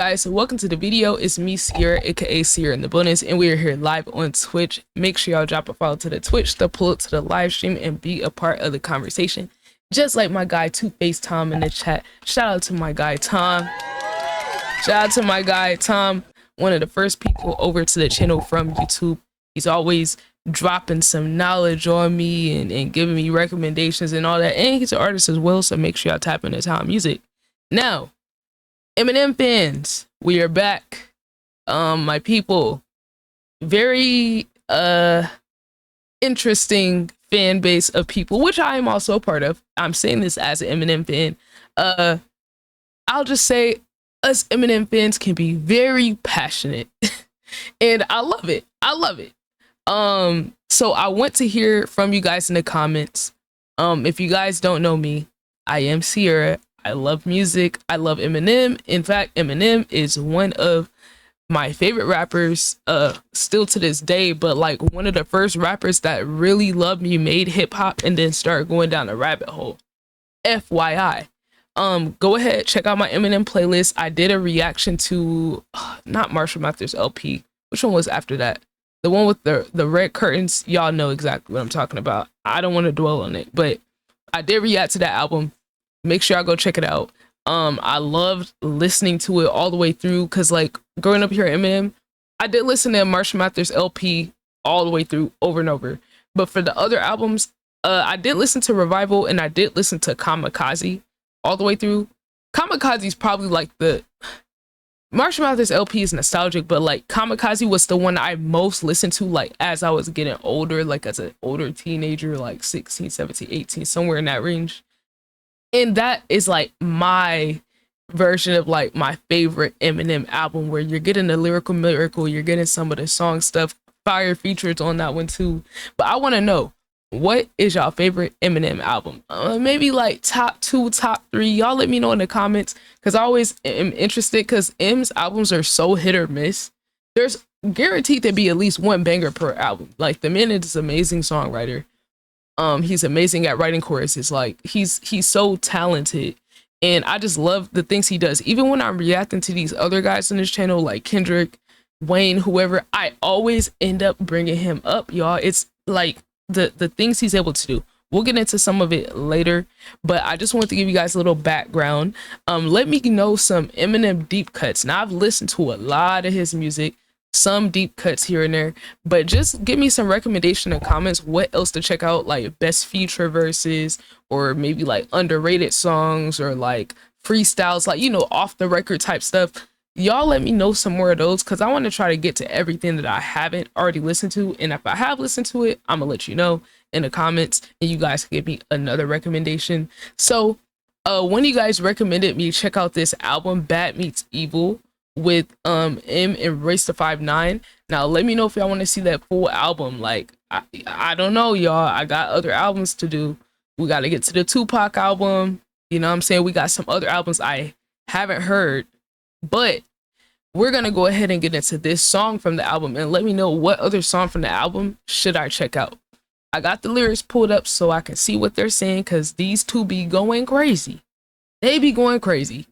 Guys, so welcome to the video. It's me, Ciara, aka Ciara in the bonus, and we are here live on Twitch. Make sure y'all drop a follow to the Twitch to pull up to the live stream and be a part of the conversation. Just like my guy Two-Face Tom in the chat. Shout out to my guy Tom. Shout out to my guy Tom, one of the first people over to the channel from YouTube. He's always dropping some knowledge on me and giving me recommendations and all that. And he's an artist as well, so make sure y'all tap into Tom Music. Now, Eminem fans, we are back. My people, very interesting fan base of people, which I am also a part of. I'm saying this as an Eminem fan. I'll just say us Eminem fans can be very passionate and I love it. I love it. So I want to hear from you guys in the comments. If you guys don't know me, I am Ciara. I love music. I love Eminem. In fact, Eminem is one of my favorite rappers still to this day, but like one of the first rappers that really loved me, made hip hop, and then started going down a rabbit hole. FYI. Go ahead, check out my Eminem playlist. I did a reaction to not Marshall Mathers LP. Which one was after that? The one with the red curtains. Y'all know exactly what I'm talking about. I don't want to dwell on it, but I did react to that album. Make sure I go check it out. I loved listening to it all the way through because like growing up here at Eminem, I did listen to Marshall Mathers LP all the way through over and over. But for the other albums, I did listen to Revival and I did listen to Kamikaze all the way through. Kamikaze is probably like the Marshall Mathers LP is nostalgic, but like Kamikaze was the one I most listened to like as I was getting older, like as an older teenager, like 16, 17, 18, somewhere in that range. And that is like my version of like my favorite Eminem album, where you're getting the lyrical, you're getting some of the song stuff, fire features on that one too. But I want to know, what is y'all favorite Eminem album? Maybe like top 2, top 3. Y'all let me know in the comments, because I always am interested, because M's albums are so hit or miss. There's guaranteed to be at least one banger per album. Like the man is an amazing songwriter. He's amazing at writing choruses. Like he's so talented, and I just love the things he does. Even when I'm reacting to these other guys on this channel, like Kendrick, Wayne, whoever, I always end up bringing him up, y'all. It's like the things he's able to do. We'll get into some of it later, but I just wanted to give you guys a little background. Let me know some Eminem deep cuts. Now, I've listened to a lot of his music, some deep cuts here and there, but just give me some recommendation in comments what else to check out, like best feature verses, or maybe like underrated songs, or like freestyles, like, you know, off the record type stuff. Y'all let me know some more of those, because I want to try to get to everything that I haven't already listened to, and if I have listened to it, I'm gonna let you know in the comments, and you guys can give me another recommendation. So one of you guys recommended me check out this album, Bad Meets Evil, with M and Royce the 5'9". Now let me know if y'all want to see that full album. Like I don't know, y'all. I got other albums to do. We got to get to the Tupac album. You know what I'm saying? We got some other albums I haven't heard, but we're gonna go ahead and get into this song from the album, and let me know what other song from the album should I check out. I got the lyrics pulled up so I can see what they're saying, because these two be going crazy. They be going crazy.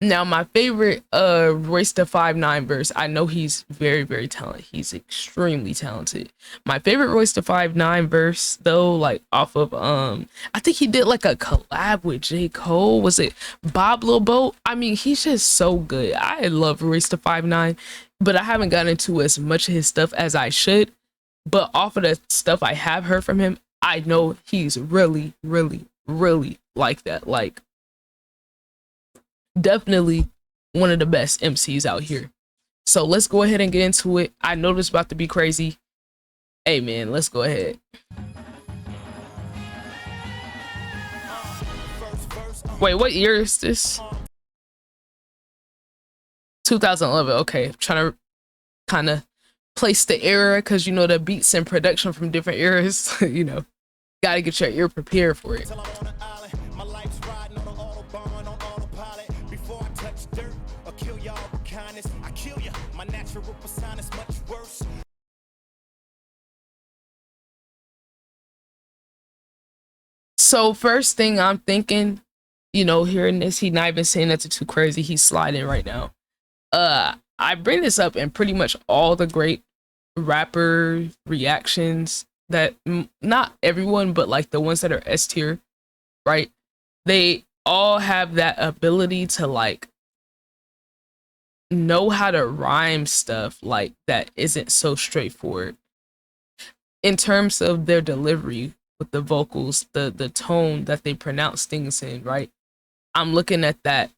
Now, my favorite Royce the 5'9" verse, I know he's very, very talented. He's extremely talented. My favorite Royce the 5'9" verse, though, like off of I think he did like a collab with J. Cole. Was it Bob Lil Boat? I mean, he's just so good. I love Royce the 5'9", but I haven't gotten into as much of his stuff as I should. But off of the stuff I have heard from him, I know he's really, really, really like that. Like, definitely one of the best MCs out here. So let's go ahead and get into it. I know this is about to be crazy. Hey man, let's go ahead. Wait, what year is this? 2011. Okay, I'm trying to kind of place the era, because you know the beats and production from different eras. You know, gotta get your ear prepared for it. So first thing I'm thinking, you know, hearing this, he not even saying nothing too crazy. He's sliding right now. I bring this up in pretty much all the great rapper reactions that not everyone, but like the ones that are S tier, right? They all have that ability to like know how to rhyme stuff like that isn't so straightforward in terms of their delivery with the vocals, the tone that they pronounce things in, right? I'm looking at that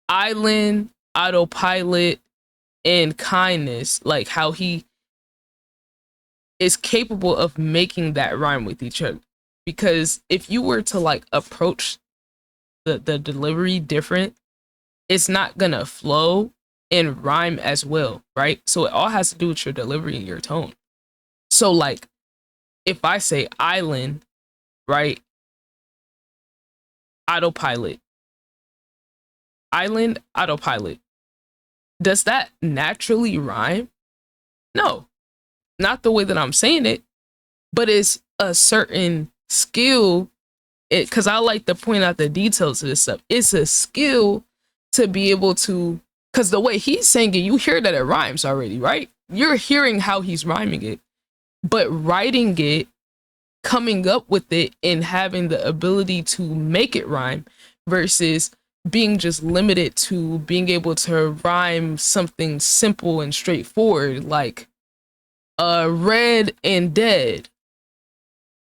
Island, Autopilot, and Kindness, like how he is capable of making that rhyme with each other. Because if you were to like approach the delivery different, it's not gonna flow and rhyme as well, right? So it all has to do with your delivery and your tone. So like if I say island, right? Autopilot. Island, autopilot. Does that naturally rhyme? No, not the way that I'm saying it, but it's a certain skill. Because I like to point out the details of this stuff. It's a skill to be able to, because the way he's saying it, you hear that it rhymes already, right? You're hearing how he's rhyming it, but writing it, coming up with it, and having the ability to make it rhyme versus being just limited to being able to rhyme something simple and straightforward like red and dead.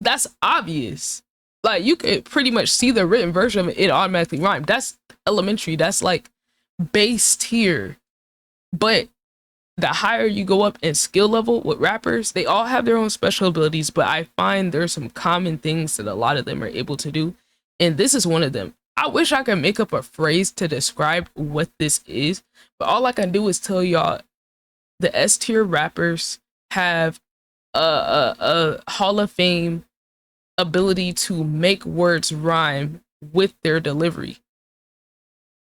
That's obvious. Like you could pretty much see the written version of it, it automatically rhymed. That's elementary. That's like base tier. But the higher you go up in skill level with rappers, they all have their own special abilities, but I find there's some common things that a lot of them are able to do. And this is one of them. I wish I could make up a phrase to describe what this is, but all I can do is tell y'all the S tier rappers have a Hall of Fame ability to make words rhyme with their delivery,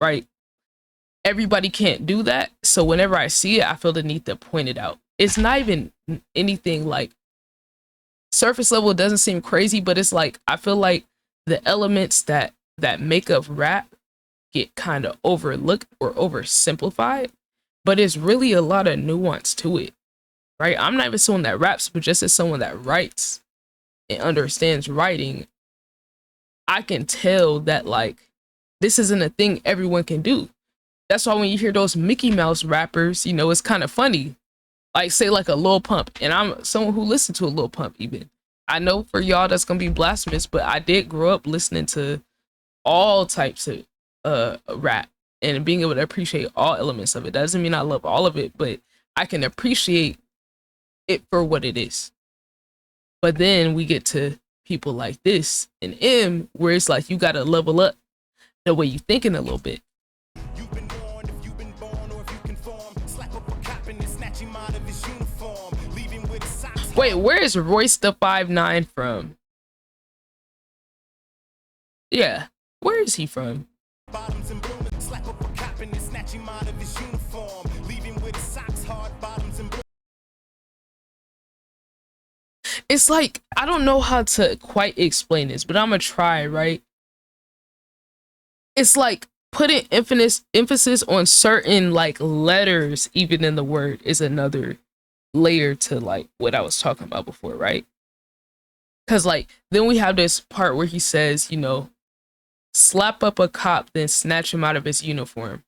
right? Everybody can't do that, so whenever I see it, I feel the need to point it out. It's not even anything like surface level. It doesn't seem crazy, but it's like I feel like the elements that make up rap get kind of overlooked or oversimplified, but it's really a lot of nuance to it, right? I'm not even someone that raps, but just as someone that writes and understands writing, I can tell that like this isn't a thing everyone can do. That's why when you hear those Mickey Mouse rappers, you know, it's kind of funny. Like say like a Lil Pump, and I'm someone who listened to a Lil Pump even. I know for y'all that's gonna be blasphemous, but I did grow up listening to all types of rap and being able to appreciate all elements of it. Doesn't mean I love all of it, but I can appreciate it for what it is. But then we get to people like this and M, where it's like you gotta level up the way you thinking a little bit. Wait, where is Royce the 5'9" from? Yeah, where is he from? It's like, I don't know how to quite explain this, but I'm gonna try, right? It's like putting emphasis on certain like letters, even in the word, is another layer to like what I was talking about before, right? Because like then we have this part where he says, you know, slap up a cop, then snatch him out of his uniform.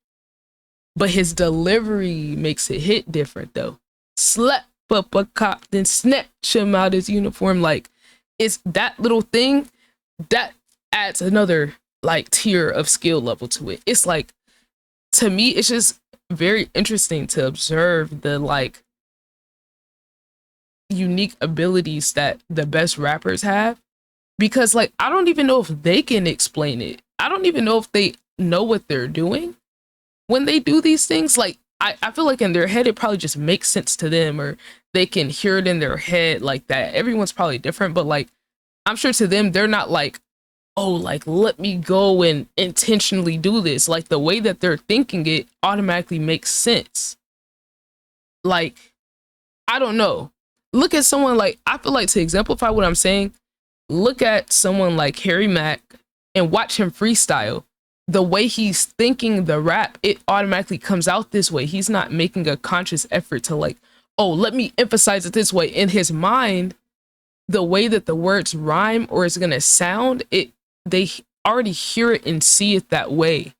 But his delivery makes it hit different though. Slap up a cop, then snatch him out of his uniform. Like it's that little thing that adds another like tier of skill level to it. It's like, to me, it's just very interesting to observe the like unique abilities that the best rappers have, because like I don't even know if they can explain it. I don't even know if they know what they're doing when they do these things. Like I feel like in their head it probably just makes sense to them, or they can hear it in their head like that. Everyone's probably different, but like I'm sure to them they're not like, oh, like let me go and intentionally do this. Like the way that they're thinking it automatically makes sense. Like I don't know. Look at someone like, I feel like to exemplify what I'm saying, look at someone like Harry Mack and watch him freestyle. the way he's thinking the rap, it automatically comes out this way. He's not making a conscious effort to like, oh, let me emphasize it this way. In his mind, the way that the words rhyme or is gonna sound, they already hear it and see it that way,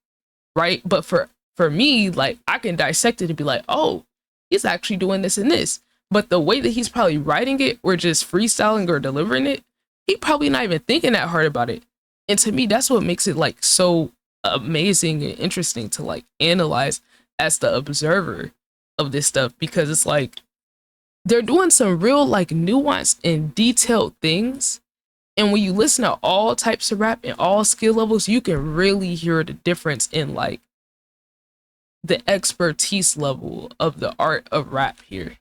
right? But for me, like I can dissect it and be like, oh, he's actually doing this and this. But the way that he's probably writing it or just freestyling or delivering it, he probably not even thinking that hard about it. And to me, that's what makes it like so amazing and interesting to like analyze as the observer of this stuff, because it's like they're doing some real like nuanced and detailed things. And when you listen to all types of rap and all skill levels, you can really hear the difference in like the expertise level of the art of rap here.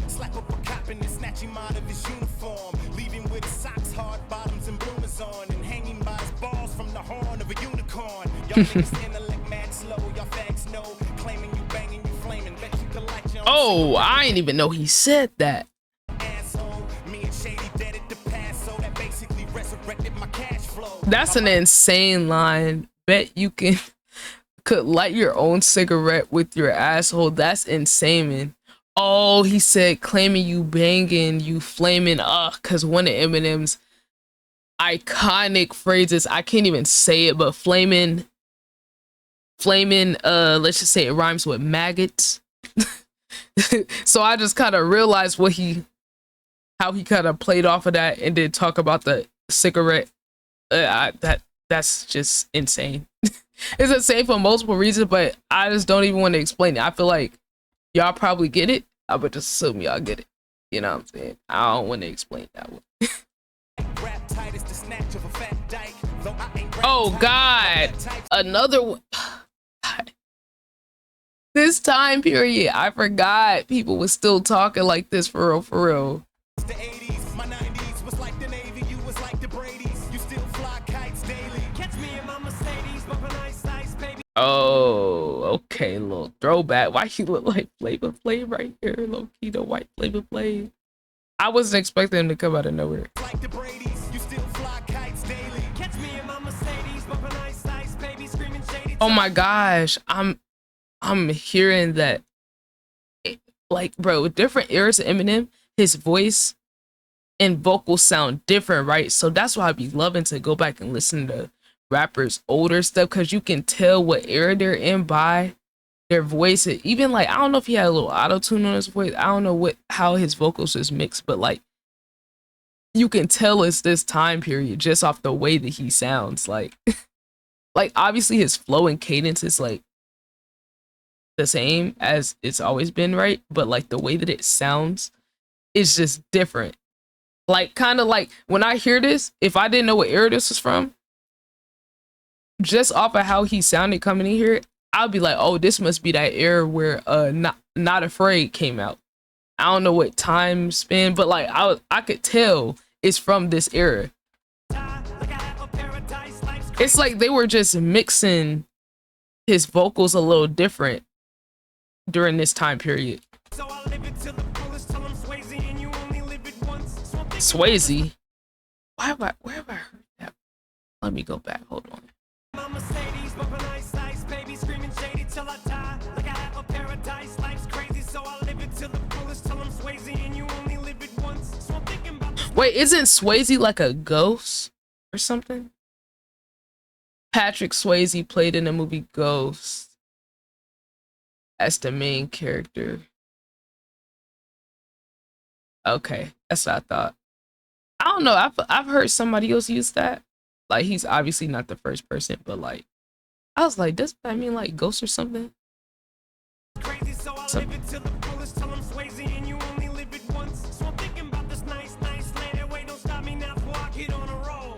Slap up a cop and snatch him out of his uniform, leaving with socks, hard bottoms, and bloomers on, and hanging by his balls from the horn of a unicorn. Y'all niggas intellect mad slow, y'all fags know, claiming you banging, you flaming, bet you can light your own. Oh, I didn't even know he said that. Asshole, me and Shady dead at the past, so that basically resurrected my cash flow. That's an insane line. Bet you could light your own cigarette with your asshole. That's insane, man. Oh, he said claiming you banging, you flaming, cause one of Eminem's iconic phrases, I can't even say it, but flaming, let's just say it rhymes with maggots. So I just kind of realized how he kind of played off of that and did talk about the cigarette. That's just insane. It's insane for multiple reasons, but I just don't even want to explain it. I feel like y'all probably get it. I would just assume y'all get it. You know what I'm saying? I don't want to explain that one. Oh God, another one. This time period, I forgot people were still talking like this for real, for real. The 80s, my 90s was like the Navy, you was like the Brady's. You still fly kites daily. Catch me in my Mercedes, bumping ice, baby. Oh, okay, little throwback. Why he look like Flavor Flav right here? Low key, the white Flavor Flav. I wasn't expecting him to come out of nowhere. Like the Brady's, you still fly kites daily. Catch me in my Mercedes, bumping ice, baby, screaming Shady. Oh my gosh, I'm hearing that, like, bro, with different eras of Eminem, his voice and vocals sound different, right? So that's why I be loving to go back and listen to rappers' older stuff, because you can tell what era they're in by their voice. Even like, I don't know if he had a little auto-tune on his voice. I don't know how his vocals is mixed, but like you can tell it's this time period just off the way that he sounds. Like like obviously his flow and cadence is like the same as it's always been, right? But like the way that it sounds is just different. Like kind of like when I hear this, if I didn't know what era this was from, just off of how he sounded coming in here, I'll be like, oh, this must be that era where Not Afraid came out. I don't know what time span, but like I could tell it's from this era. It's like they were just mixing his vocals a little different during this time period. Swayze? Where have I heard that? Let me go back. Hold on. Wait, isn't Swayze like a ghost or something? Patrick Swayze played in the movie Ghost as the main character. Okay, that's what I thought. I don't know. I've heard somebody else use that. Like he's obviously not the first person, but like I was like, does that mean like Ghost or something? Crazy, so I live it till the fullest, till I'm Swayze and you only live it once. So I'm thinking about this nice land. Wait, don't stop me now before I get on a roll.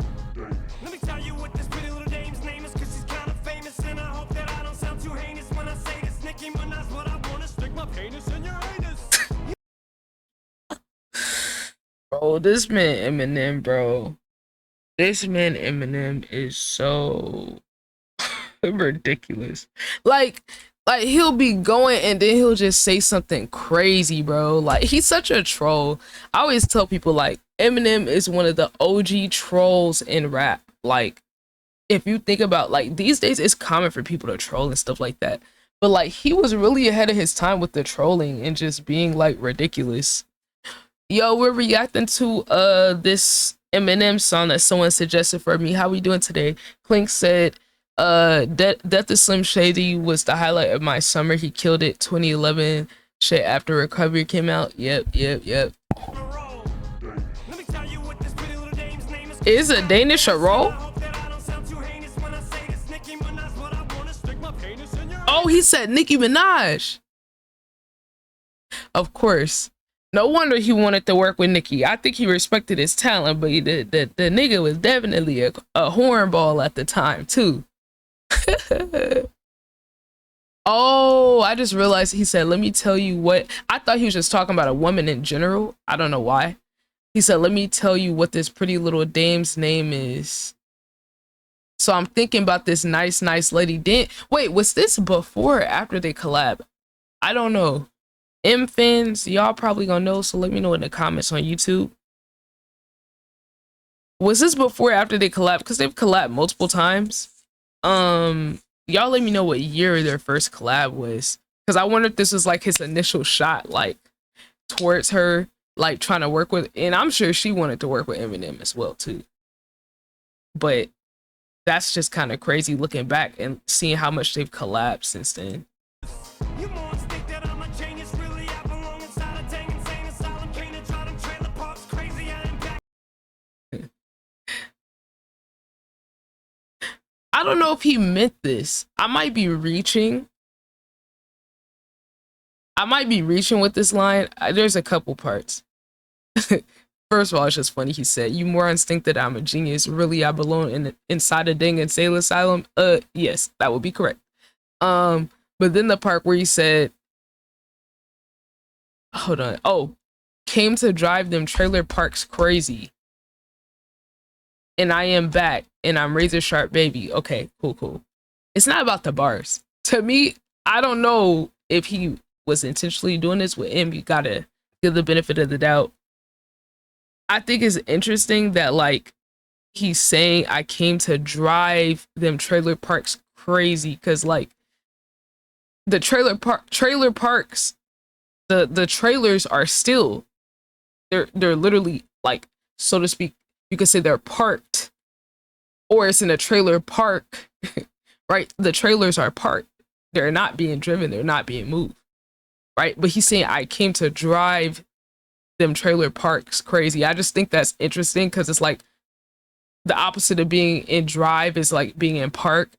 Let me tell you what this pretty little dame's name is, cause she's kind of famous, and I hope that I don't sound too heinous when I say this. Nicki Minaj, what I wanna stick my penis in your anus. Bro, this man Eminem, bro. This man Eminem is so ridiculous. Like he'll be going and then he'll just say something crazy, bro. Like he's such a troll. I always tell people like Eminem is one of the OG trolls in rap. Like if you think about like these days, it's common for people to troll and stuff like that. But like he was really ahead of his time with the trolling and just being like ridiculous. Yo, we're reacting to this Eminem song that someone suggested for me. How we doing today? Clink said, Death of Slim Shady was the highlight of my summer. He killed it 2011 shit after Recovery came out. Yep. Is a Danish a roll? Oh, he said Nicki Minaj. Of course. No wonder he wanted to work with Nicki. I think he respected his talent, but the nigga was definitely a hornball at the time, too. Oh, I just realized he said, let me tell you what. I thought he was just talking about a woman in general. I don't know why. He said, let me tell you what this pretty little dame's name is. So I'm thinking about this nice lady. Wait, was this before or after they collab? I don't know. M fans, y'all probably gonna know, so let me know in the comments on YouTube. Was this before or after they collab? Because they've collabed multiple times. Y'all let me know what year their first collab was. Because I wonder if this was like his initial shot, like towards her, like trying to work with, and I'm sure she wanted to work with Eminem as well too. But that's just kind of crazy looking back and seeing how much they've collabed since then. I don't know if he meant this. I might be reaching with this line. There's a couple parts. First of all, it's just funny. He said, you more instinct that I'm a genius. Really, I belong inside a dang insane asylum. Yes, that would be correct. But then the part where he said, hold on. Oh, came to drive them trailer parks crazy. And I am back and I'm razor sharp, baby. Okay, cool. It's not about the bars. To me, I don't know if he was intentionally doing this with him. You gotta give the benefit of the doubt. I think it's interesting that like he's saying I came to drive them trailer parks crazy, because like the trailer parks, the trailers are still they're literally, like, so to speak, you could say they're parked, or it's in a trailer park, right? The trailers are parked. They're not being driven. They're not being moved, right? But he's saying, I came to drive them trailer parks crazy. I just think that's interesting because it's like the opposite of being in drive is like being in park,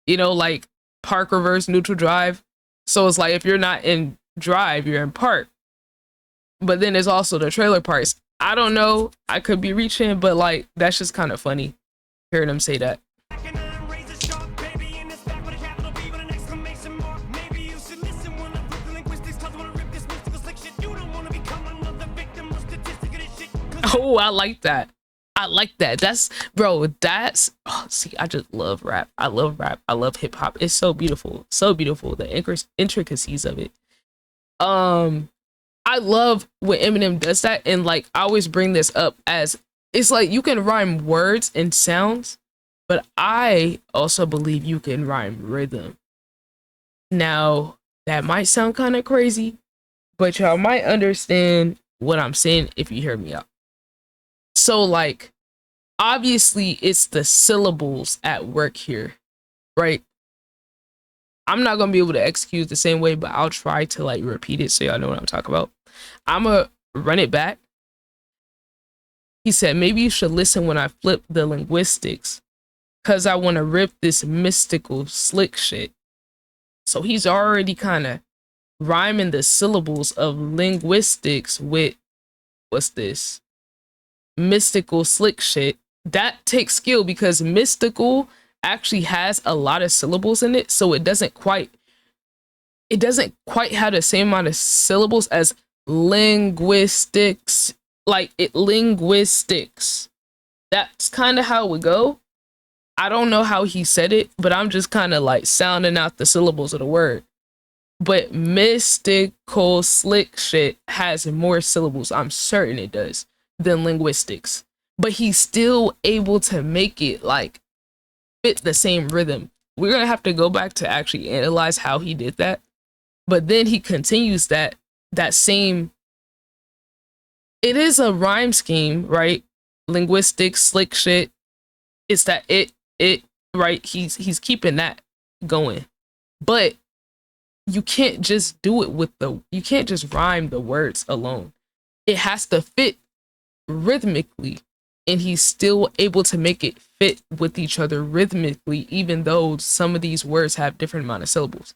you know, like park reverse neutral drive. So it's like if you're not in drive, you're in park. But then there's also the trailer parks. I don't know. I could be reaching, but like that's just kind of funny hearing him say that. Oh, I like that. I like that. That's, bro, that's, oh, see, I just love rap. I love rap. I love hip hop. It's so beautiful. So beautiful. The intricacies of it. I love when Eminem does that. And like, I always bring this up as, it's like you can rhyme words and sounds, but I also believe you can rhyme rhythm. Now, that might sound kind of crazy, but y'all might understand what I'm saying if you hear me out. So like, obviously it's the syllables at work here, right? I'm not gonna be able to execute the same way, but I'll try to like repeat it so y'all know what I'm talking about. I'm gonna run it back. He said, maybe you should listen when I flip the linguistics, cause I wanna rip this mystical slick shit. So he's already kind of rhyming the syllables of linguistics with, what's this? Mystical slick shit. That takes skill because mystical actually has a lot of syllables in it, so it doesn't quite have the same amount of syllables as linguistics. Like it linguistics. That's kind of how it would go. I don't know how he said it, but I'm just kind of like sounding out the syllables of the word. But mystical slick shit has more syllables, I'm certain it does, than linguistics. But he's still able to make it like fit the same rhythm. We're gonna have to go back to actually analyze how he did that. But then he continues that same. It is a rhyme scheme, right? Linguistic, slick shit. It's that it right. He's keeping that going, but you can't just do it with you can't just rhyme the words alone. It has to fit rhythmically, and he's still able to make it fit with each other rhythmically, even though some of these words have different amount of syllables.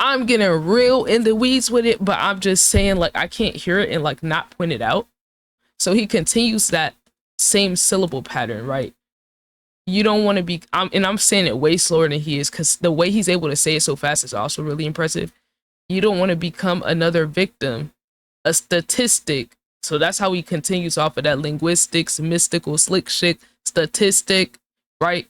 I'm getting real in the weeds with it, but I'm just saying, like, I can't hear it and like not point it out. So he continues that same syllable pattern, right? You don't want to be, I'm saying it way slower than he is, because the way he's able to say it so fast is also really impressive. You don't want to become another victim, a statistic. So that's how he continues off of that linguistics, mystical, slick shit, statistic, right?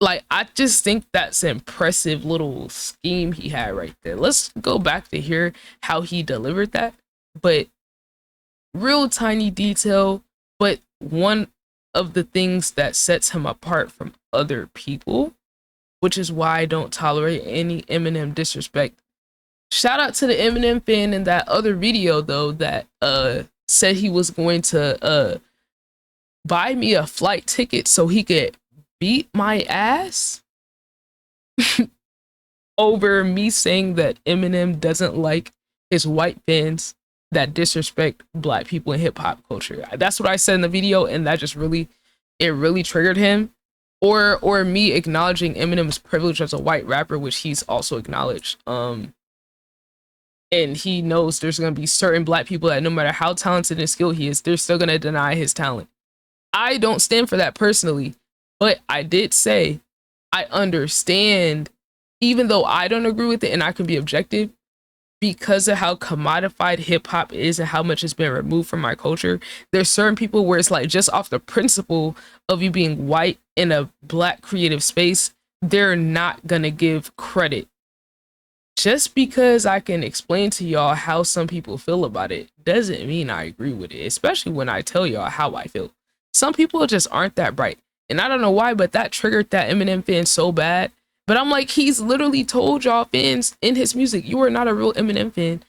Like, I just think that's an impressive little scheme he had right there. Let's go back to hear how he delivered that. But real tiny detail, but one of the things that sets him apart from other people, which is why I don't tolerate any Eminem disrespect. Shout out to the Eminem fan in that other video though that said he was going to buy me a flight ticket so he could beat my ass over me saying that Eminem doesn't like his white fans that disrespect black people in hip hop culture. That's what I said in the video, and that just really triggered him. Or me acknowledging Eminem's privilege as a white rapper, which he's also acknowledged. And he knows there's gonna be certain black people that no matter how talented and skilled he is, they're still gonna deny his talent. I don't stand for that personally, but I did say I understand, even though I don't agree with it and I can be objective, because of how commodified hip hop is and how much it's been removed from my culture. There's certain people where it's like, just off the principle of you being white in a black creative space, they're not gonna give credit. Just because I can explain to y'all how some people feel about it doesn't mean I agree with it, especially when I tell y'all how I feel. Some people just aren't that bright. And I don't know why, but that triggered that Eminem fan so bad. But I'm like, he's literally told y'all fans in his music, you are not a real Eminem fan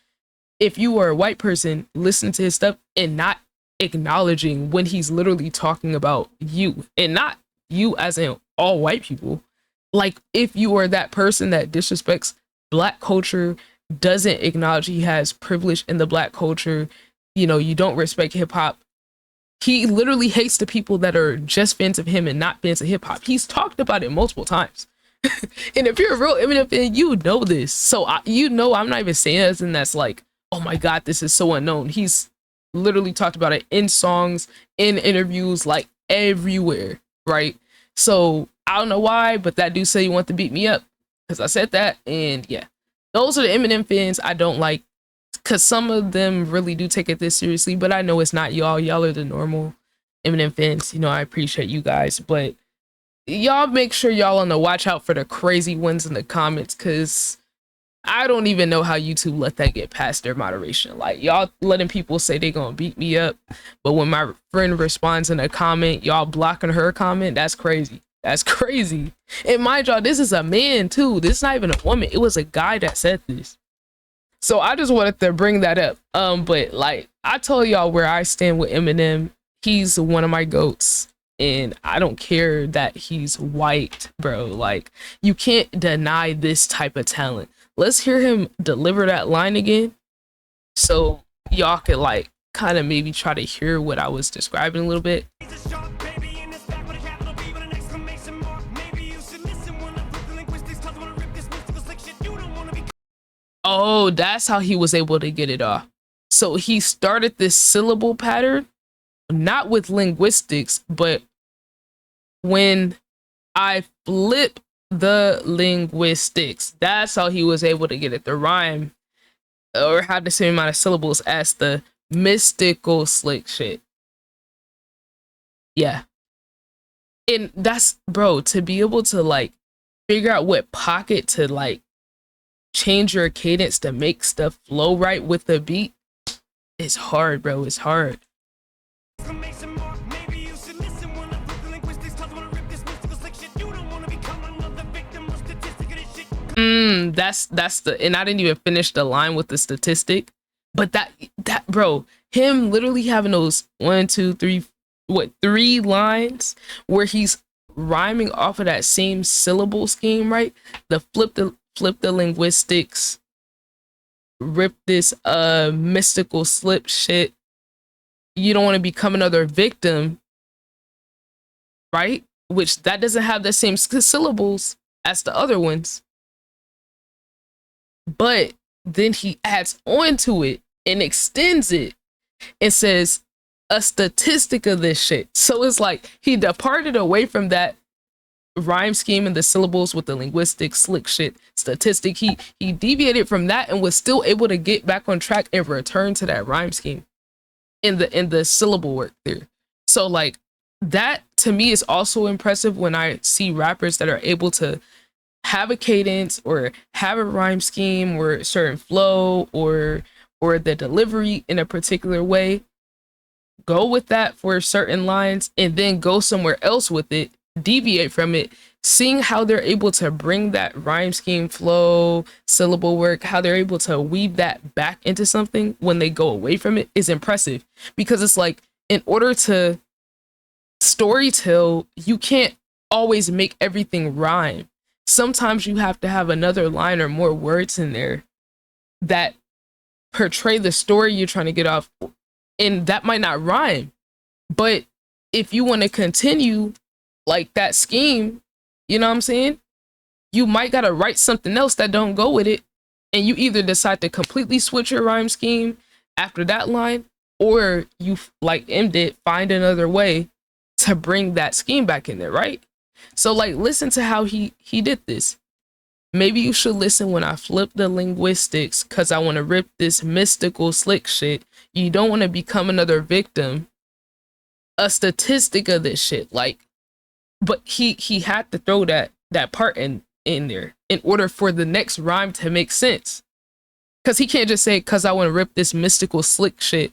if you are a white person listening to his stuff and not acknowledging when he's literally talking about you, and not you as in all white people. Like, if you are that person that disrespects black culture, doesn't acknowledge he has privilege in the black culture, you know, you don't respect hip hop. He literally hates the people that are just fans of him and not fans of hip hop. He's talked about it multiple times. And if you're a real Eminem fan, you know this. So you know, I'm not even saying this, and that's like, oh my god, this is so unknown. He's literally talked about it in songs, in interviews, like everywhere, right? So I don't know why, but that dude said he wanted to beat me up because I said that. And yeah, those are the Eminem fans I don't like, because some of them really do take it this seriously, but I know it's not y'all. Y'all are the normal Eminem fans. You know, I appreciate you guys, but y'all make sure y'all on the watch out for the crazy ones in the comments, because I don't even know how YouTube let that get past their moderation. Like, y'all letting people say they gonna beat me up, but when my friend responds in a comment, y'all blocking her comment. That's crazy. That's crazy. And mind y'all, this is a man too. This is not even a woman. It was a guy that said this. So I just wanted to bring that up. But like, I told y'all where I stand with Eminem. He's one of my goats. And I don't care that he's white, bro. Like, you can't deny this type of talent. Let's hear him deliver that line again, so y'all could like kind of maybe try to hear what I was describing a little bit. Oh, that's how he was able to get it off. So he started this syllable pattern, not with linguistics, but when I flip the linguistics, that's how he was able to get it. The rhyme, or have the same amount of syllables as the mystical slick shit. Yeah. And that's, bro, to be able to like figure out what pocket to like change your cadence to make stuff flow right with the beat, it's hard, bro. It's hard. That's the, and I didn't even finish the line with the statistic, but that bro, him literally having those one, two, three, what, three lines where he's rhyming off of that same syllable scheme, right? The flip the linguistics, rip this mystical slip shit. You don't want to become another victim, right? Which that doesn't have the same syllables as the other ones. But then he adds on to it and extends it and says a statistic of this shit. So it's like he departed away from that rhyme scheme and the syllables with the linguistic slick shit statistic. He deviated from that and was still able to get back on track and return to that rhyme scheme in the syllable work there. So like that to me is also impressive when I see rappers that are able to have a cadence or have a rhyme scheme or a certain flow or the delivery in a particular way, go with that for certain lines and then go somewhere else with it, deviate from it, seeing how they're able to bring that rhyme scheme, flow, syllable work, how they're able to weave that back into something when they go away from it is impressive. Because it's like, in order to storytell, you can't always make everything rhyme. Sometimes you have to have another line or more words in there that portray the story you're trying to get off, and that might not rhyme. But if you want to continue like that scheme, you know what I'm saying? You might gotta write something else that don't go with it, and you either decide to completely switch your rhyme scheme after that line, or you, like M did, find another way to bring that scheme back in there, right? So like, listen to how he did this. Maybe you should listen when I flip the linguistics, because I want to rip this mystical slick shit. You don't want to become another victim. A statistic of this shit, like, but he had to throw that part in there in order for the next rhyme to make sense. Because he can't just say, because I want to rip this mystical slick shit,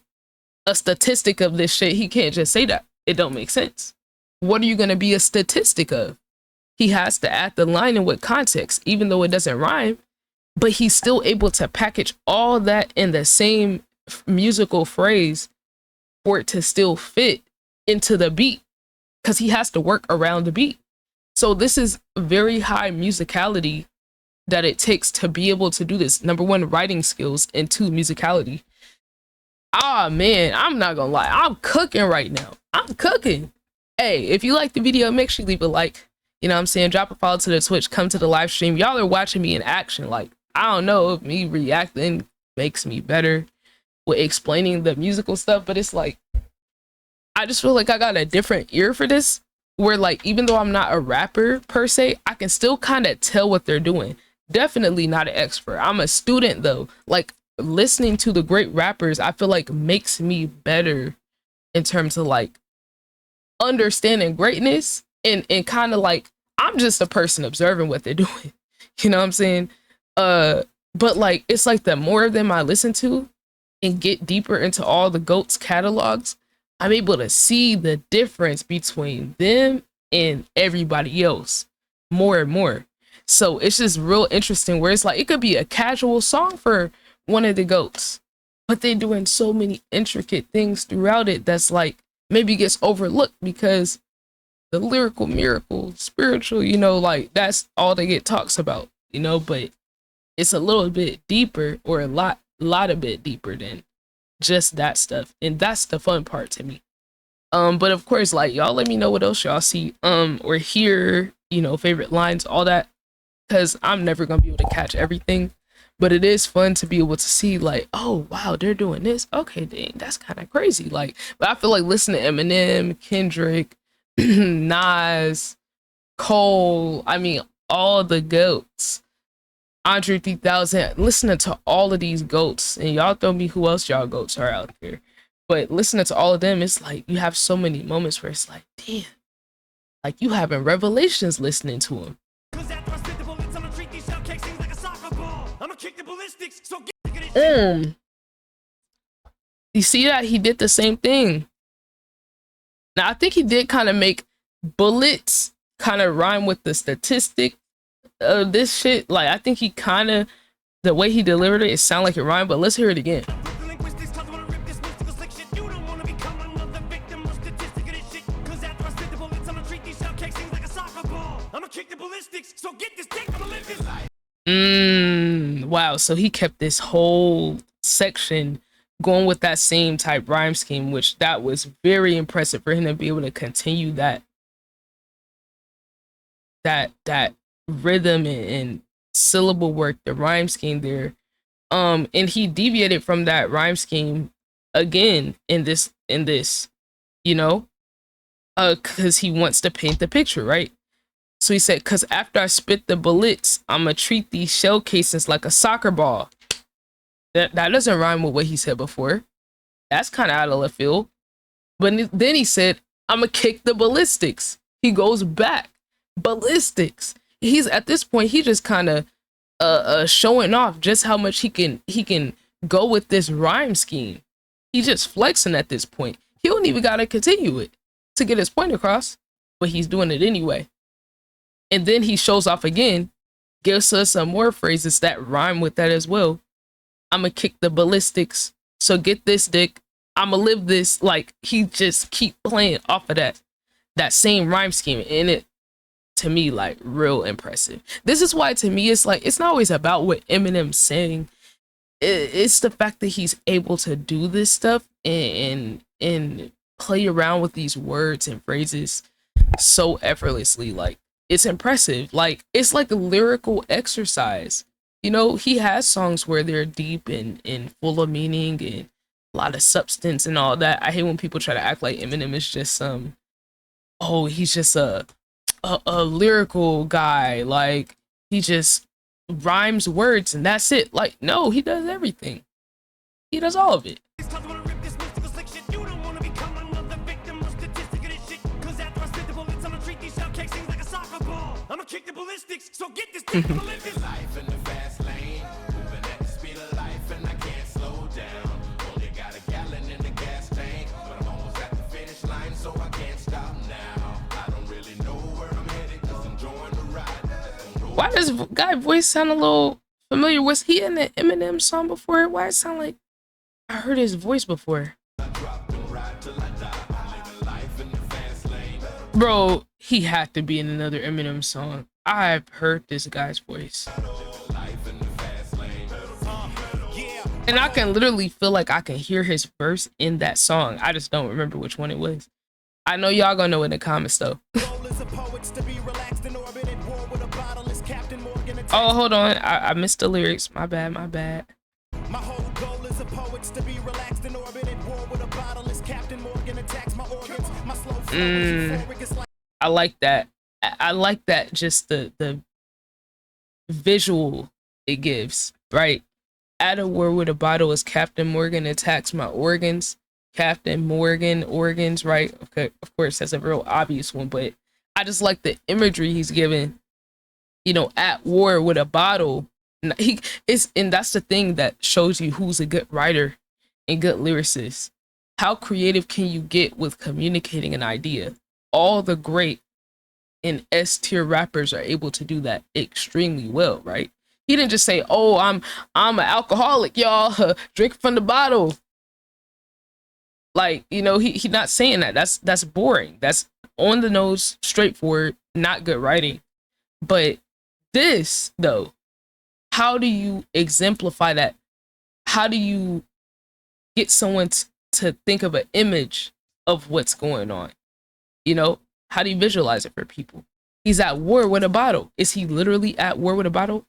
a statistic of this shit. He can't just say that. It don't make sense. What are you going to be a statistic of? He has to add the line in with context, even though it doesn't rhyme, but he's still able to package all that in the same musical phrase for it to still fit into the beat, because he has to work around the beat. So this is very high musicality that it takes to be able to do this. Number one, writing skills, and two, musicality. Ah, man, I'm not gonna lie. I'm cooking right now. I'm cooking. Hey, if you like the video, make sure you leave a like. You know what I'm saying? Drop a follow to the Twitch, come to the live stream. Y'all are watching me in action. Like, I don't know if me reacting makes me better with explaining the musical stuff, but it's like, I just feel like I got a different ear for this, where like, even though I'm not a rapper per se, I can still kind of tell what they're doing. Definitely not an expert. I'm a student though. Like, listening to the great rappers, I feel like makes me better in terms of like understanding greatness, and kind of like, I'm just a person observing what they're doing. You know what I'm saying? But like, it's like the more of them I listen to and get deeper into all the GOATs catalogs, I'm able to see the difference between them and everybody else more and more. So it's just real interesting, where it's like, it could be a casual song for one of the GOATs, but they're doing so many intricate things throughout it that's like, maybe gets overlooked because the lyrical, miracle, spiritual, you know, like that's all they get talks about, you know, but it's a little bit deeper, or a lot a bit deeper than just that stuff. And that's the fun part to me. But of course, like, y'all let me know what else y'all see, or hear, you know, favorite lines, all that, because I'm never gonna be able to catch everything. But it is fun to be able to see like, oh wow, they're doing this. Okay, dang, that's kind of crazy. Like, but I feel like listening to Eminem, Kendrick, Nas, Cole, I mean, all the GOATs, Andre 3000, listening to all of these GOATs, and y'all throw me who else y'all GOATs are out there. But listening to all of them, it's like, you have so many moments where it's like, damn, like you having revelations listening to them. You see that he did the same thing. Now I think he did kind of make bullets kind of rhyme with the statistic this shit, like, I think he kind of, the way he delivered it, it sounded like it rhymed, but let's hear it again. Wow, so he kept this whole section going with that same type rhyme scheme, which that was very impressive for him to be able to continue that rhythm and syllable work, the rhyme scheme there. And he deviated from that rhyme scheme again in this, you know, because he wants to paint the picture, right? So he said, because after I spit the bullets, I'm going to treat these shell casings like a soccer ball. That doesn't rhyme with what he said before. That's kind of out of left field. But then he said, I'm going to kick the ballistics. He goes back. Ballistics. He's at this point, he just kind of showing off just how much he can go with this rhyme scheme. He's just flexing at this point. He don't even got to continue it to get his point across, but he's doing it anyway. And then he shows off again, gives us some more phrases that rhyme with that as well. I'ma kick the ballistics. So get this, dick. I'ma live this. Like, he just keep playing off of that same rhyme scheme. And it, to me, like, real impressive. This is why, to me, it's like, it's not always about what Eminem's saying. It's the fact that he's able to do this stuff and play around with these words and phrases so effortlessly. Like, it's impressive. Like, it's like a lyrical exercise. You know, he has songs where they're deep and full of meaning and a lot of substance and all that. I hate when people try to act like Eminem is just he's just a lyrical guy. Like, he just rhymes words and that's it. Like, no, he does everything. He does all of it. Kick the ballistics, so get this dick and live this life in the fast lane. Moving at the speed of life and I can't slow down. Only got a gallon in the gas tank, but I'm almost at the finish line, so I can't stop now. I don't really know where I'm headed, just enjoying the ride. Why does guy voice sound a little familiar? Was he in the Eminem song before? Why it sound like I heard his voice before? Bro, he had to be in another Eminem song. I've heard this guy's voice. And I can literally feel like I can hear his verse in that song. I just don't remember which one it was. I know y'all gonna know in the comments though. Oh, hold on. I missed the lyrics. My bad, my bad. My whole goal is a poet's to be relaxed in orbit at war with a bottle as Captain Morgan attacks my organs. My slow flow I like that. I like that, just the visual it gives, right? At a war with a bottle as Captain Morgan attacks my organs. Captain Morgan, organs, right? Okay, of course, that's a real obvious one, but I just like the imagery he's given, you know, at war with a bottle. And that's the thing that shows you who's a good writer and good lyricist. How creative can you get with communicating an idea? All the great and S-tier rappers are able to do that extremely well, right? He didn't just say, "Oh, I'm an alcoholic, y'all. Drink from the bottle." Like, you know, he not saying that. That's boring. That's on the nose, straightforward, not good writing. But this, though, how do you exemplify that? How do you get someone to think of an image of what's going on? You know, how do you visualize it for people? He's at war with a bottle. Is he literally at war with a bottle?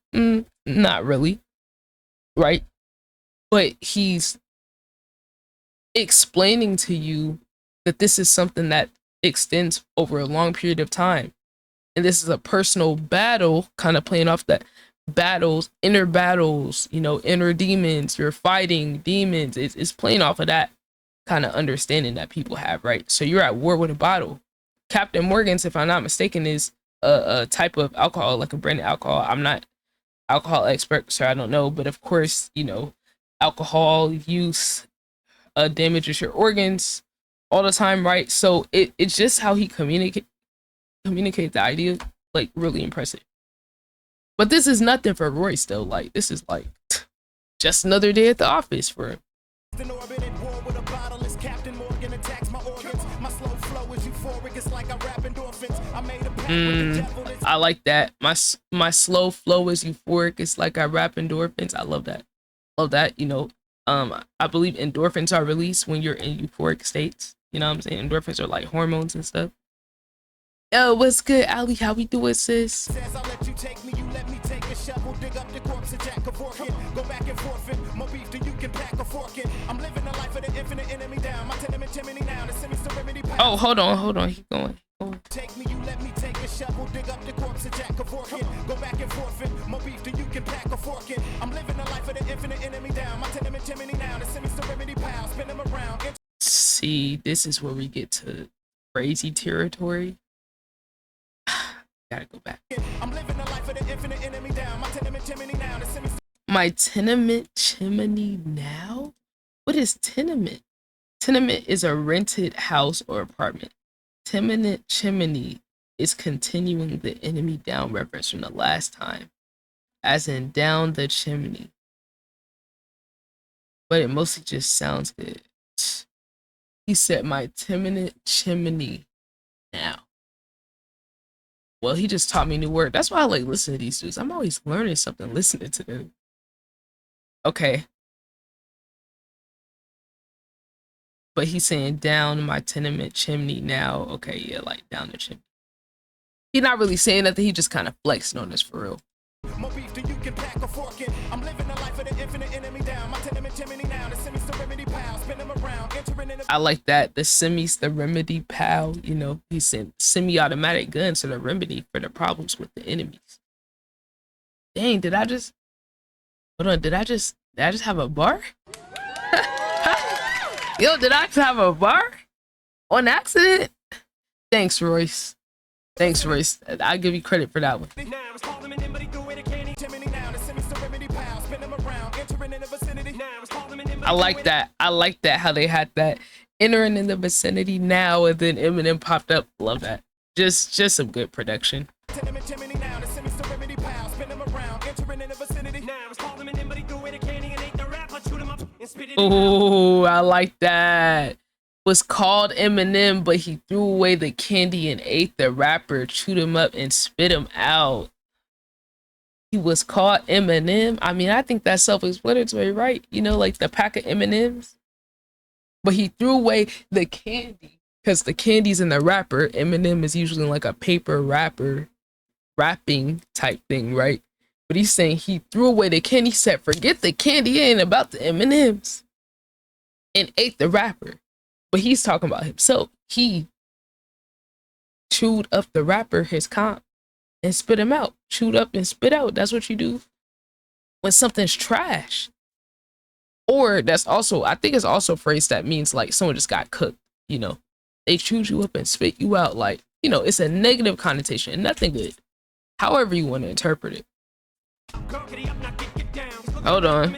Not really, right? But he's explaining to you that this is something that extends over a long period of time. And this is a personal battle, kind of playing off that battles, inner battles, you know, inner demons. You're fighting demons. It's playing off of that kind of understanding that people have, right? So you're at war with a bottle. Captain Morgan's, if I'm not mistaken, is a type of alcohol, like a branded alcohol. I'm not alcohol expert, so I don't know. But of course, you know, alcohol use damages your organs all the time, right? So it's just how he communicate the idea, like, really impressive. But this is nothing for Royce though. Like this is like just another day at the office for him. I like that. My slow flow is euphoric. It's like I rap endorphins. I love that. Love that. You know, I believe endorphins are released when you're in euphoric states. You know what I'm saying? Endorphins are like hormones and stuff. Yo, what's good, Ali? How we doing, sis? Says I'll let you take me, you let me take a shovel, dig up the corpse and jack a fork in. Go back and forth in, more beef than you can pack a fork in. I'm living the life of the infinite enemy down. My tenement chimney now, the semi-serenity power. Oh, hold on. Keep going. Take me, you let me take a shovel, dig up the corpse and jack a fork in. Go back and forth in, more beef than you can pack a fork in. I'm living the life of the infinite enemy down. My tenement chimney now, the semi-serenity power. Spin them around. See, this is where we get to crazy territory. Gotta go back. I'm living the life of the infinite enemy down. My tenement chimney now, the semi. My tenement chimney now? What is tenement? Tenement is a rented house or apartment. Tenement chimney is continuing the enemy down reference from the last time, as in down the chimney. But it mostly just sounds good. He said my tenement chimney now. Well, he just taught me a new word. That's why I like listening to these dudes. I'm always learning something listening to them. Okay. But he's saying down my tenement chimney now. Okay, yeah, like down the chimney. He's not really saying nothing. He just kind of flexing on us for real. More beef than you can pack a fork in. I'm living the life of the infinite enemy down. My tenement chimney now, the semi-serenity pal. Spin them around, entering in the. I like that. The remedy pal. You know, he said semi-automatic guns are the remedy for the problems with the enemies. Dang, did I just have a bar? Yo, did I just have a bar? On accident? Thanks, Royce. I'll give you credit for that one. I like that how they had that entering in the vicinity now and then Eminem popped up. Love that. Just some good production. Oh, I like that. Was called Eminem, but he threw away the candy and ate the rapper, chewed him up and spit him out. He was called Eminem. I mean, I think that's self-explanatory, right? You know, like the pack of M&Ms. But he threw away the candy because the candy's in the wrapper. Eminem is usually like a paper wrapper, wrapping type thing, right? But he's saying he threw away the candy. He said, forget the candy, it ain't about the M&Ms. And ate the wrapper. But he's talking about himself. He chewed up the wrapper, his comp, and spit him out. Chewed up and spit out. That's what you do when something's trash. Or that's also, I think it's also a phrase that means like someone just got cooked, you know. They chewed you up and spit you out. Like, you know, it's a negative connotation, nothing good. However you want to interpret it. Hold on.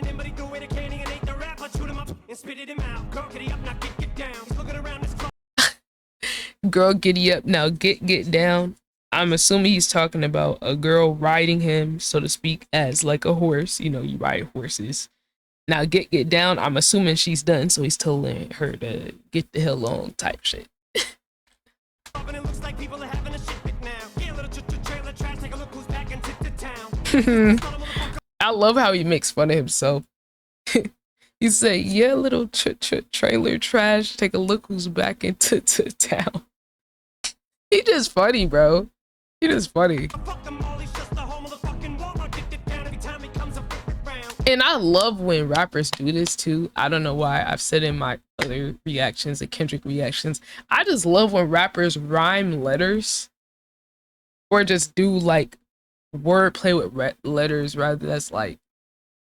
Girl, giddy up now, get down. I'm assuming he's talking about a girl riding him, so to speak, as like a horse. You know, you ride horses. Now get down. I'm assuming she's done, so he's telling her to get the hell on type shit. I love how he makes fun of himself. He say, yeah, little trailer trash, take a look who's back into town. He just funny, bro. He just funny. And I love when rappers do this too. I don't know why. I've said in my other reactions, the Kendrick reactions, I just love when rappers rhyme letters or just do like wordplay with letters rather that's like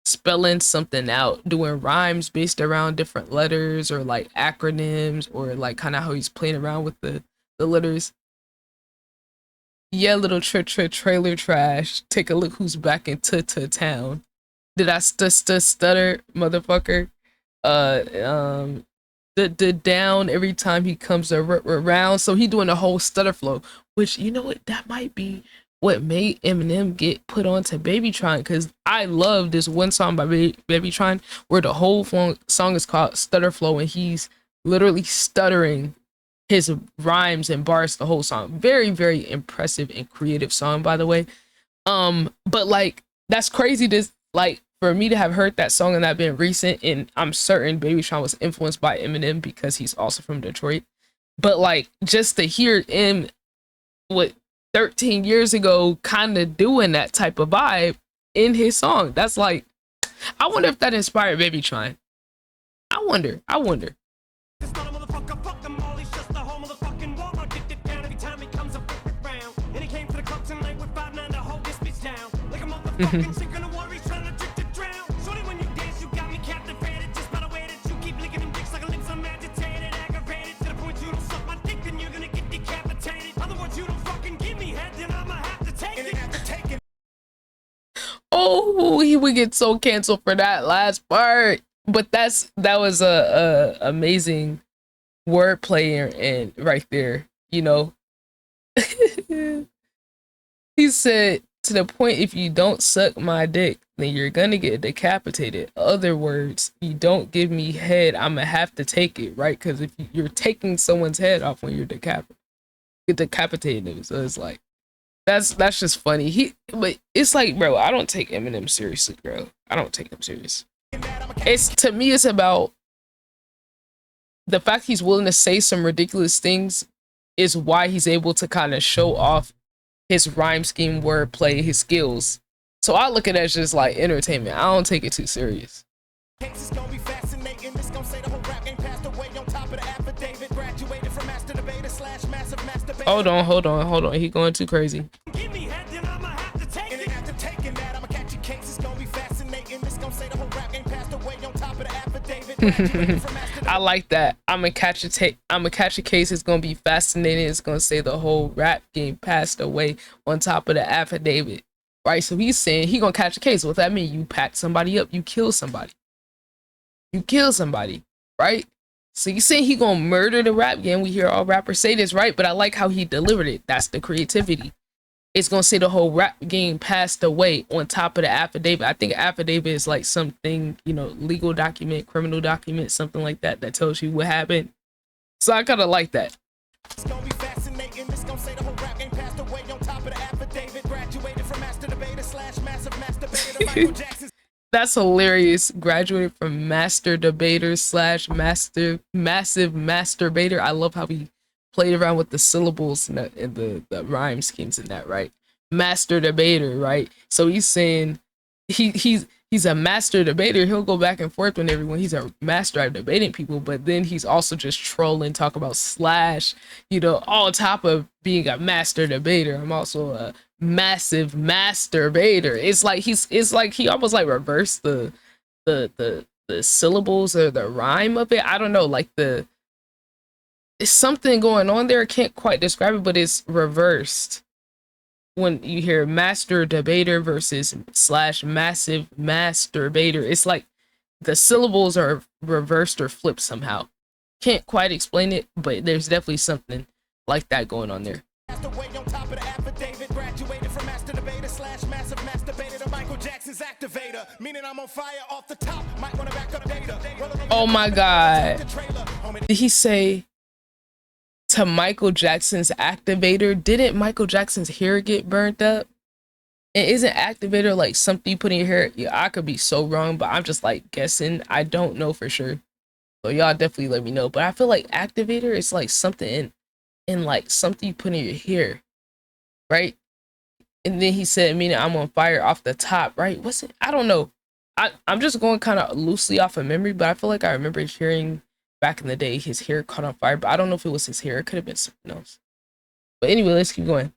spelling something out, doing rhymes based around different letters or like acronyms or like kind of how he's playing around with the letters. Yeah, little trailer trash. Take a look who's back into town. Did I stutter, motherfucker? The down every time he comes around. So he doing the whole stutter flow, which, you know what, that might be what made Eminem get put onto Babytron, because I love this one song by Babytron where the whole song is called Stutter Flow, and he's literally stuttering his rhymes and bars the whole song. Very, very impressive and creative song, by the way. But like, that's crazy to like for me to have heard that song and that been recent, and I'm certain Babytron was influenced by Eminem because he's also from Detroit. But like, just to hear him what 13 years ago kind of doing that type of vibe in his song, that's like, I wonder if that inspired Babytron. I wonder. It's not a motherfucker, fuck them all, he's just a whole motherfucking Walmart. Get it down every time he comes around. And he came to the club tonight with 5'9" to hold this bitch down. Like a motherfucking chicken of water, he's trying to trick to drown. Shorty, when you dance, you got me captivated. Just by the way that you keep licking them dicks like a lips, I'm agitated, aggravated. To the point you don't suck my dick, then you're gonna get decapitated. Other words, you don't fucking give me head, then I'ma have to take it. Oh, he would get so canceled for that last part. But that was a amazing wordplay and right there, you know. He said, to the point, if you don't suck my dick, then you're gonna get decapitated. Other words, you don't give me head, I'ma have to take it, right? Because if you're taking someone's head off when you're decapitated, so it's like, that's just funny. But it's like, bro, I don't take Eminem seriously, bro. I don't take him serious. To me, it's about the fact he's willing to say some ridiculous things is why he's able to kind of show off his rhyme scheme, wordplay, his skills. So I look at it as just like entertainment. I don't take it too serious. Hold on. He going too crazy. I like that. I'm gonna catch a case. It's gonna be fascinating. It's gonna say the whole rap game passed away on top of the affidavit, right? So he's saying he gonna catch a case. What that mean? You pack somebody up, you kill somebody, right? So he's saying he gonna murder the rap game. We hear all rappers say this, right? But I like how he delivered it. That's the creativity. It's gonna say the whole rap game passed away on top of the affidavit. I think affidavit is like something, you know, legal document, criminal document, something like that tells you what happened. So I kind of like that. It's gonna be fascinating. It's gonna say the whole rap game passed away on top of the affidavit. Graduated from master debater / massive masturbator Michael Jackson. That's hilarious. Graduated from master debater / massive masturbator. I love how he played around with the syllables and the rhyme schemes in that, right? Master debater, right? So he's saying he's a master debater. He'll go back and forth with everyone. He's a master at debating people, but then he's also just trolling, talk about slash, you know, on top of being a master debater. I'm also a massive masturbator. It's like he almost like reversed the syllables or the rhyme of it. I don't know, like it's something going on there. I can't quite describe it, but it's reversed when you hear master debater versus / massive masturbator. It's like the syllables are reversed or flipped somehow. Can't quite explain it, but there's definitely something like that going on there. Oh my God. Did he say to Michael Jackson's activator? Didn't Michael Jackson's hair get burnt up? And isn't activator like something you put in your hair? Yeah, I could be so wrong, but I'm just like guessing. I don't know for sure. So y'all definitely let me know. But I feel like activator is like something in like something you put in your hair, right? And then he said, meaning I'm on fire off the top, right? What's it? I don't know. I'm just going kind of loosely off of memory, but I feel like I remember hearing back in the day his hair caught on fire, but I don't know if it was his hair. It could have been something else. But anyway, let's keep going.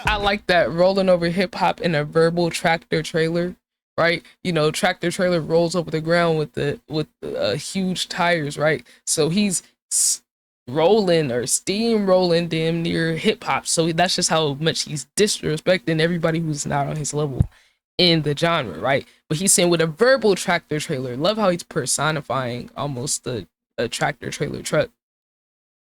I like that, rolling over hip hop in a verbal tractor trailer, right? You know, tractor trailer rolls over the ground with the huge tires, right? So he's rolling or steamrolling damn near hip hop. So that's just how much he's disrespecting everybody who's not on his level in the genre, right? But he's saying with a verbal tractor trailer. Love how he's personifying almost the a tractor trailer truck.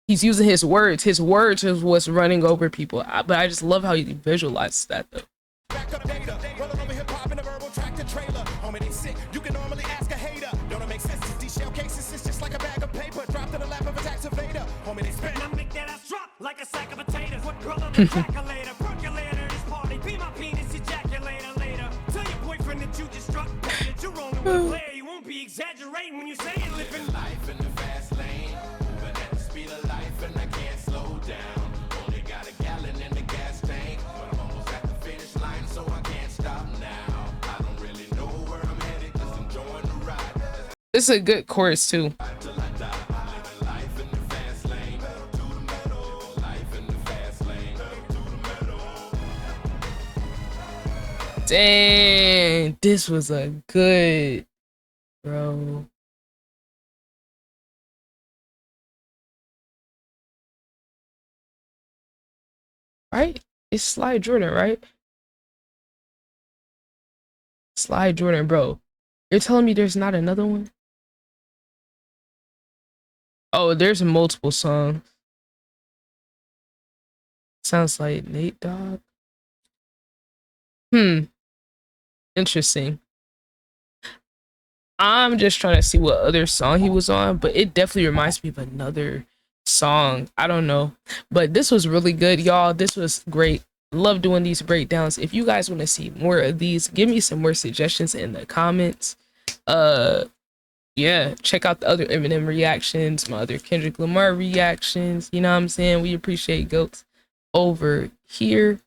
He's using his words. His words is what's running over people. But I just love how he visualizes that though. Back up data, rolling over hip hop in a verbal tractor trailer. Homie, they sick. You can normally ask a hater. Don't it make sense? These shell cases is just like a bag of paper dropped in the lap of a tax evader. Homie, they spit. I make that ass drop like a sack of potatoes. What girl on the calculator? Percolator, this party. Be my penis, ejaculator later. Tell your boyfriend that you just struck. That you're wrong with a player. You won't be exaggerating when you say it. Living life in the fast lane. Moving at the speed of life and I can't slow down. Only got a gallon in the gas tank. But I'm almost at the finish line, so I can't stop now. I don't really know where I'm headed, just enjoying the ride. This is a good chorus too. Till I die, I'm living life in the fast lane. To the metal, life in the fast lane. To the metal. Dang, this was a good, bro. Right? It's Sly Jordan, right? Sly Jordan, bro. You're telling me there's not another one? Oh, there's multiple songs. Sounds like Nate Dogg. Interesting. I'm just trying to see what other song he was on, but it definitely reminds me of another song. I don't know. But this was really good, y'all. This was great. Love doing these breakdowns. If you guys want to see more of these, give me some more suggestions in the comments. Yeah, check out the other Eminem reactions, my other Kendrick Lamar reactions. You know what I'm saying? We appreciate goats over here.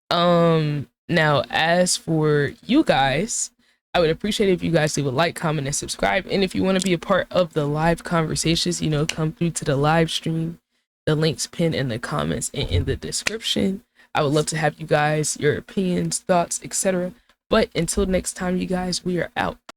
Now as for you guys, I would appreciate it if you guys leave a like, comment, and subscribe. And if you want to be a part of the live conversations, you know, come through to the live stream. The links pinned in the comments and in the description. I would love to have you guys, your opinions, thoughts, etc. But until next time, you guys, we are out.